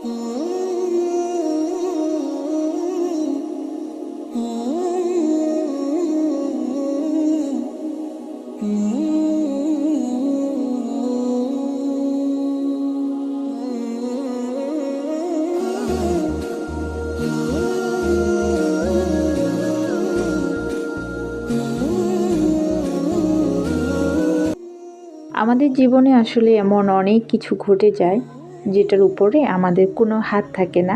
আমাদের জীবনে আসলে এমন অনেক কিছু ঘটে যায় যেটার উপরে আমাদের কোনো হাত থাকে না,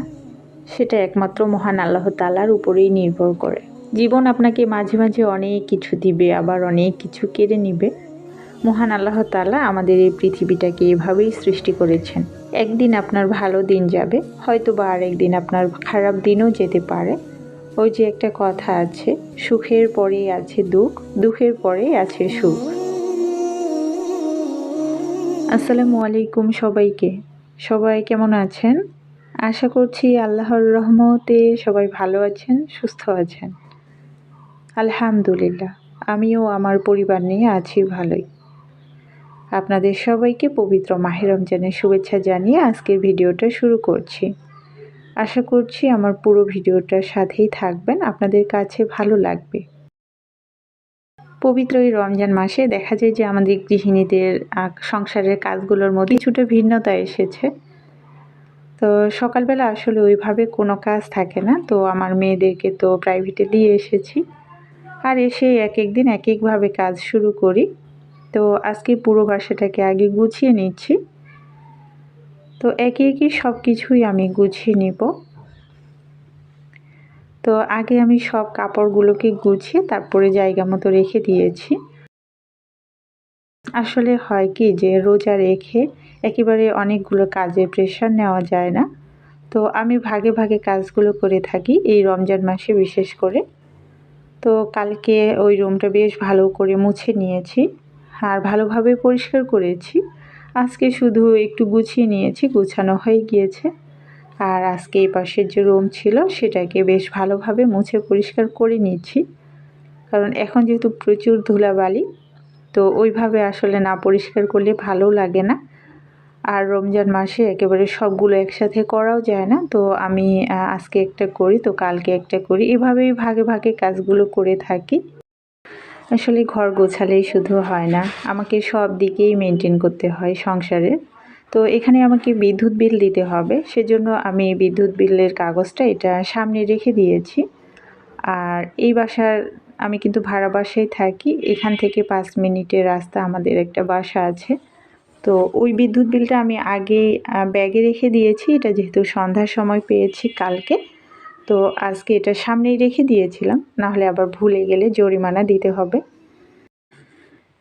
সেটা একমাত্র মহান আল্লাহ তাআলার উপরেই নির্ভর করে। জীবন আপনাকে মাঝে মাঝে অনেক কিছু দিবে, আবার অনেক কিছু কেড়ে নিবে। মহান আল্লাহ তাআলা আমাদের এই পৃথিবীটাকে এভাবেই সৃষ্টি করেছেন। একদিন আপনার ভালো দিন যাবে, হয়তো বা আরেকদিন আপনার খারাপ দিনও যেতে পারে। ওই যে একটা কথা আছে, সুখের পরেই আছে দুঃখ, দুঃখের পরেই আছে সুখ। আসসালামু আলাইকুম সবাইকে। সবাই কেমন আছেন? আশা করছি আল্লাহর রহমতে সবাই ভালো আছেন, সুস্থ আছেন। আলহামদুলিল্লাহ, আমিও আমার পরিবার নিয়ে আছি ভালোই। আপনাদের সবাইকে পবিত্র মাহে রমজানের শুভেচ্ছা জানিয়ে আজকের ভিডিওটা শুরু করছি। আশা করছি আমার পুরো ভিডিওটার সাথেই থাকবেন, আপনাদের কাছে ভালো লাগবে। পবিত্র এই রমজান মাসে দেখা যায় যে আমাদের গৃহিণীদের সংসারের কাজগুলোর মধ্যে কিছুটা ভিন্নতা এসেছে। তো সকালবেলা আসলে ওইভাবে কোনো কাজ থাকে না, তো আমার মেয়েদেরকে তো প্রাইভেটে দিয়ে এসেছি, আর এসে এক এক দিন এক একভাবে কাজ শুরু করি। তো আজকে পুরো বাসাটাকে আগে গুছিয়ে নিচ্ছি, তো একে একে সব কিছুই আমি গুছিয়ে নিব। তো আগে আমি সব কাপড়গুলোকে গুছিয়ে তারপরে জায়গা মতো রেখে দিয়েছি। আসলে হয় কি যে রোজা রেখে একেবারে অনেকগুলো কাজের প্রেশার নেওয়া যায় না, তো আমি ভাগে ভাগে কাজগুলো করে থাকি এই রমজান মাসে বিশেষ করে। তো কালকে ওই রুমটা বেশ ভালো করে মুছে নিয়েছি আর ভালোভাবে পরিষ্কার করেছি। আজকে শুধু একটু গুছিয়ে নিয়েছি, গুছানো হয়ে গিয়েছে। আর আজকে এই পাশের যে রুম ছিল সেটাকে বেশ ভালোভাবে মুছে পরিষ্কার করে নিচ্ছি, কারণ এখন যেহেতু প্রচুর ধুলাবালি, তো ওইভাবে আসলে না পরিষ্কার করলে ভালো লাগে না। আর রমজান মাসে একেবারে সবগুলো একসাথে করাও যায় না, তো আমি আজকে একটা করি তো কালকে একটা করি, এভাবেই ভাগে ভাগে কাজগুলো করে থাকি। আসলে ঘর গোছালেই শুধু হয় না, আমাকে সব দিকেই মেনটেন করতে হয় সংসারের। তো এখানে আমাকে বিদ্যুৎ বিল দিতে হবে, সেজন্য আমি বিদ্যুৎ বিলের কাগজটা এটা সামনে রেখে দিয়েছি। আর এই বাসার আমি কিন্তু ভাড়া বাসায় থাকি, এখান থেকে 5 মিনিটের রাস্তা আমাদের একটা বাসা আছে। তো ওই বিদ্যুৎ বিলটা আমি আগে ব্যাগে রেখে দিয়েছি, এটা যেহেতু সন্ধ্যার সময় পেয়েছি কালকে, তো আজকে এটা সামনেই রেখে দিয়েছিলাম, নাহলে আবার ভুলে গেলে জরিমানা দিতে হবে।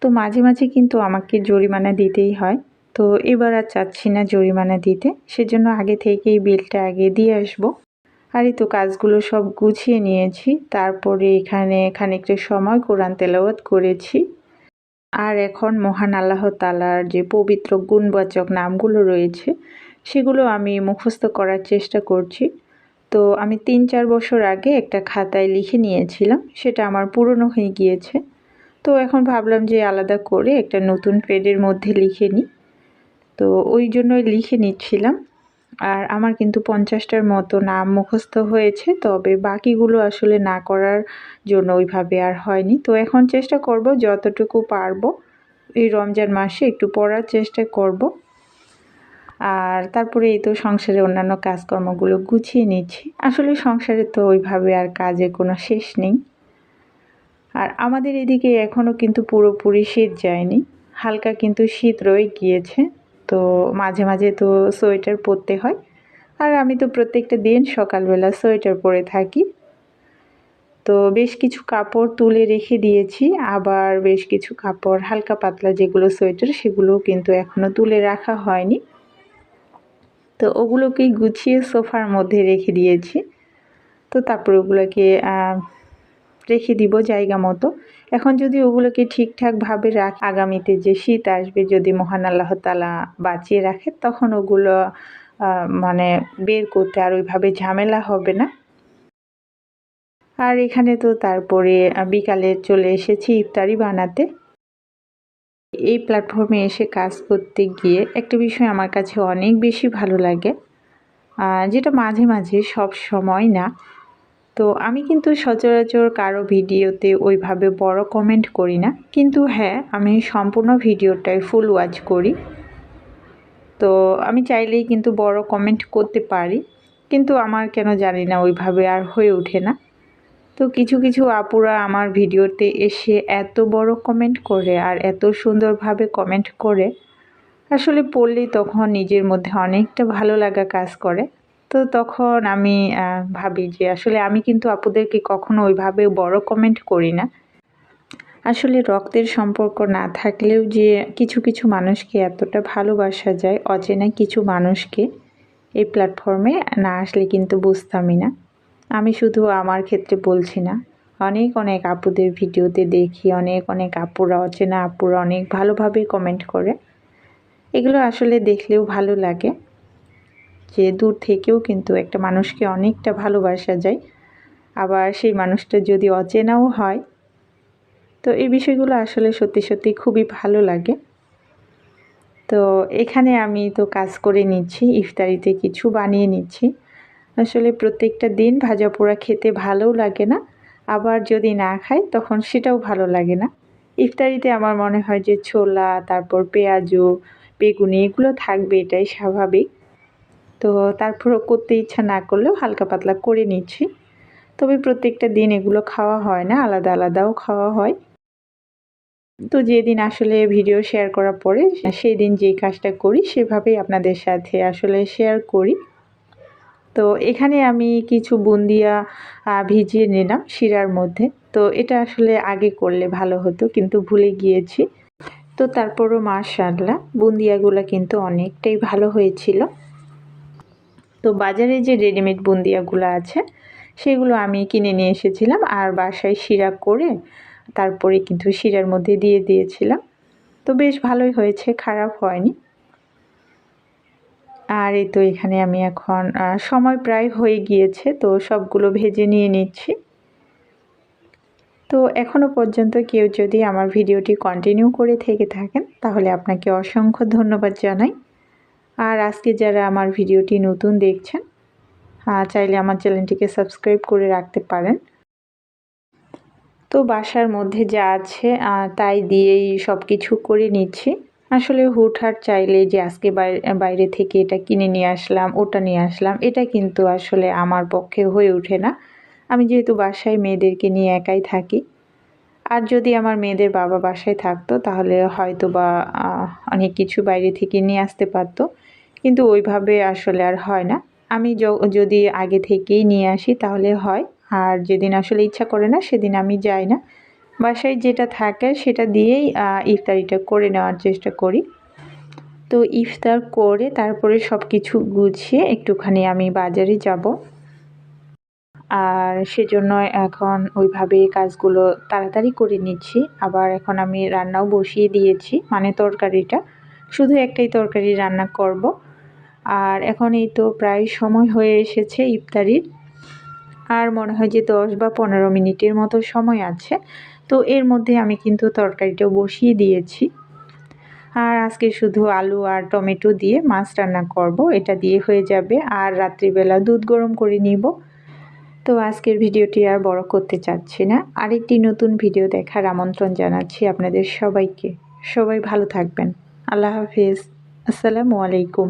তো মাঝে মাঝে কিন্তু আমাকে জরিমানা দিতেই হয়, তো এবার আর চাচ্ছি না জরিমানা দিতে, সেজন্য আগে থেকেই বিলটা আগে দিয়ে আসবো। আর এই তো কাজগুলো সব গুছিয়ে নিয়েছি, তারপরে এখানে খানিকটা সময় কোরআন তেলাওয়াত করেছি। আর এখন মহান আল্লাহ তাআলার যে পবিত্র গুণবাচক নামগুলো রয়েছে সেগুলো আমি মুখস্থ করার চেষ্টা করছি। তো আমি 3-4 বছর আগে একটা খাতায় লিখে নিয়েছিলাম, সেটা আমার পুরনো হয়ে গিয়েছে। তো এখন ভাবলাম যে আলাদা করে একটা নতুন পেজের মধ্যে লিখে নিই, তো ওই জন্যই লিখে নিচ্ছিলাম। আর আমার কিন্তু 50টার মতো নাম মুখস্থ হয়েছে, তবে বাকিগুলো আসলে না করার জন্য ওইভাবে আর হয়নি। তো এখন চেষ্টা করব যতটুকু পারবো এই রমজান মাসে একটু পড়ার চেষ্টা করব। আর তারপরে এই তো সংসারের অন্যান্য কাজকর্মগুলো গুছিয়ে নিচ্ছি। আসলে সংসারে তো ওইভাবে আর কাজের কোনো শেষ নেই। আর আমাদের এদিকে এখনও কিন্তু পুরোপুরি শীত যায়নি, হালকা কিন্তু শীত রয়ে গিয়েছে। তো মাঝে মাঝে তো সোয়েটার পরতে হয়, আর আমি তো প্রত্যেকটা দিন সকালবেলা সোয়েটার পরে থাকি। তো বেশ কিছু কাপড় তুলে রেখে দিয়েছি, আবার বেশ কিছু কাপড় হালকা পাতলা যেগুলো সোয়েটার সেগুলোও কিন্তু এখনও তুলে রাখা হয়নি। তো ওগুলোকেই গুছিয়ে সোফার মধ্যে রেখে দিয়েছি। তো তারপর ওগুলোকে রেখে দিব জায়গা মতো। এখন যদি ওগুলোকে ঠিকঠাকভাবে আগামীতে যে শীত আসবে, যদি মহান আল্লাহ তাআলা বাঁচিয়ে রাখে, তখন ওগুলো মানে বের করতে আর ওইভাবে ঝামেলা হবে না। আর এখানে তো তারপরে বিকালে চলে এসেছি ইফতারি বানাতে। এই প্ল্যাটফর্মে এসে কাজ করতে গিয়ে একটা বিষয় আমার কাছে অনেক বেশি ভালো লাগে, যেটা মাঝে মাঝে সব সময় না। তো আমি কিন্তু সচরাচর কারো ভিডিওতে ওইভাবে বড় কমেন্ট করি না, কিন্তু হ্যাঁ, আমি সম্পূর্ণ ভিডিওটাই ফুল ওয়াচ করি। তো আমি চাইলেই কিন্তু বড় কমেন্ট করতে পারি, কিন্তু আমার কেন জানি না ওইভাবে আর হয়ে ওঠে না। তো কিছু কিছু আপুরা আমার ভিডিওতে এসে এত বড় কমেন্ট করে আর এত সুন্দরভাবে কমেন্ট করে, আসলে পড়লেই তখন নিজের মধ্যে অনেকটা ভালো লাগা কাজ করে। তো তখন আমি ভাবি যে আসলে আমি কিন্তু আপুদেরকে কখনো ওইভাবে বড় কমেন্ট করি না। আসলে রক্তের সম্পর্ক না থাকলেও যে কিছু কিছু মানুষকে এতটা ভালোবাসা যায়, অচেনা কিছু মানুষকে এই প্ল্যাটফর্মে না আসলে কিন্তু বুঝতামই না। আমি শুধু আমার ক্ষেত্রে বলছি না, অনেক অনেক আপুদের ভিডিওতে দেখি অনেক অনেক আপুরা, অচেনা আপুরা অনেক ভালোভাবে কমেন্ট করে। এগুলো আসলে দেখলেও ভালো লাগে যে দূর থেকেও কিন্তু একটা মানুষকে অনেকটা ভালোবাসা যায়। আবার সেই মানুষটা যদি অচেনাও হয়, তো এই বিষয়গুলো আসলে সত্যি সত্যি খুবই ভালো লাগে। তো এখানে আমি তো কাজ করে নিচ্ছি, ইফতারিতে কিছু বানিয়ে নিচ্ছি। আসলে প্রত্যেকটা দিন ভাজা পোড়া খেতে ভালোও লাগে না, আবার যদি না খাই তখন সেটাও ভালো লাগে না। ইফতারিতে আমার মনে হয় যে ছোলা, তারপর পেঁয়াজু, বেগুনি এগুলো থাকবে, এটাই স্বাভাবিক। তো তারপরও করতে ইচ্ছা না করলেও হালকা পাতলা করে নিচ্ছি। তবে প্রত্যেকটা দিন এগুলো খাওয়া হয় না, আলাদা আলাদাও খাওয়া হয়। তো যেদিন আসলে ভিডিও শেয়ার করার পরে সেই দিন যে কাজটা করি সেভাবেই আপনাদের সাথে আসলে শেয়ার করি। তো এখানে আমি কিছু বুন্দিয়া ভিজিয়ে নিলাম শিরার মধ্যে। তো এটা আসলে আগে করলে ভালো হতো, কিন্তু ভুলে গিয়েছি। তো তারপরও মাশাআল্লাহ বুন্দিয়াগুলো কিন্তু অনেকটাই ভালো হয়েছিল। তো বাজারে যে রেডিমেড বুন্দিয়াগুলো আছে সেগুলো আমি কিনে নিয়ে এসেছিলাম, আর বাসায় শিরা করে তারপরে কিন্তু শিরার মধ্যে দিয়ে দিয়েছিলাম। তো বেশ ভালোই হয়েছে, খারাপ হয়নি। আর এই তো এখানে আমি এখন সময় প্রায় হয়ে গিয়েছে, তো সবগুলো ভেজে নিয়ে নিচ্ছি। তো এখনও পর্যন্ত কেউ যদি আমার ভিডিওটি কন্টিনিউ করে থেকে থাকেন তাহলে আপনাকে অসংখ্য ধন্যবাদ জানাই। আর আজকে যারা আমার ভিডিওটি নতুন দেখছেন, চাইলে আমার চ্যানেলটিকে সাবস্ক্রাইব করে রাখতে পারেন। তো বাসার মধ্যে যা আছে তাই দিয়েই সব কিছু করে নিচ্ছি। আসলে হুটহাট চাইলে যে আজকে বাইরে থেকে এটা কিনে নিয়ে আসলাম, ওটা নিয়ে আসলাম, এটা কিন্তু আসলে আমার পক্ষে হয়ে ওঠে না। আমি যেহেতু বাসায় মেয়েদেরকে নিয়ে একাই থাকি, আর যদি আমার মেয়েদের বাবা বাসায় থাকতো তাহলে হয়তো বা অনেক কিছু বাইরে থেকে নিয়ে আসতে পারতো, কিন্তু ওইভাবে আসলে আর হয় না। আমি যদি আগে থেকেই নিয়ে আসি তাহলে হয়, আর যেদিন আসলে ইচ্ছা করে না সেদিন আমি যাই না। বাসায় যেটা থাকে সেটা দিয়েই ইফতারিটা করে নেওয়ার চেষ্টা করি। তো ইফতার করে তারপরে সব কিছু গুছিয়ে একটুখানি আমি বাজারে যাব, আর সেজন্য এখন ওইভাবে কাজগুলো তাড়াতাড়ি করে নিচ্ছি। আবার এখন আমি রান্নাও বসিয়ে দিয়েছি, মানে তরকারিটা, শুধু একটাই তরকারি রান্না করব। আর এখন এই তো প্রায় সময় হয়ে এসেছে ইফতারির, আর মনে হয় যে 10 বা 15 মিনিটের মতো সময় আছে। তো এর মধ্যে আমি কিন্তু তরকারিটাও বসিয়ে দিয়েছি। আর আজকে শুধু আলু আর টমেটো দিয়ে মাছ রান্না করব, এটা দিয়ে হয়ে যাবে। আর রাত্রিবেলা দুধ গরম করে নিব। তো আজকের ভিডিওটি আর বড় করতে চাচ্ছি না, আরেকটি নতুন ভিডিও দেখার আমন্ত্রণ জানাচ্ছি আপনাদের সবাইকে। সবাই ভালো থাকবেন। আল্লাহ হাফিজ। আসসালামু আলাইকুম।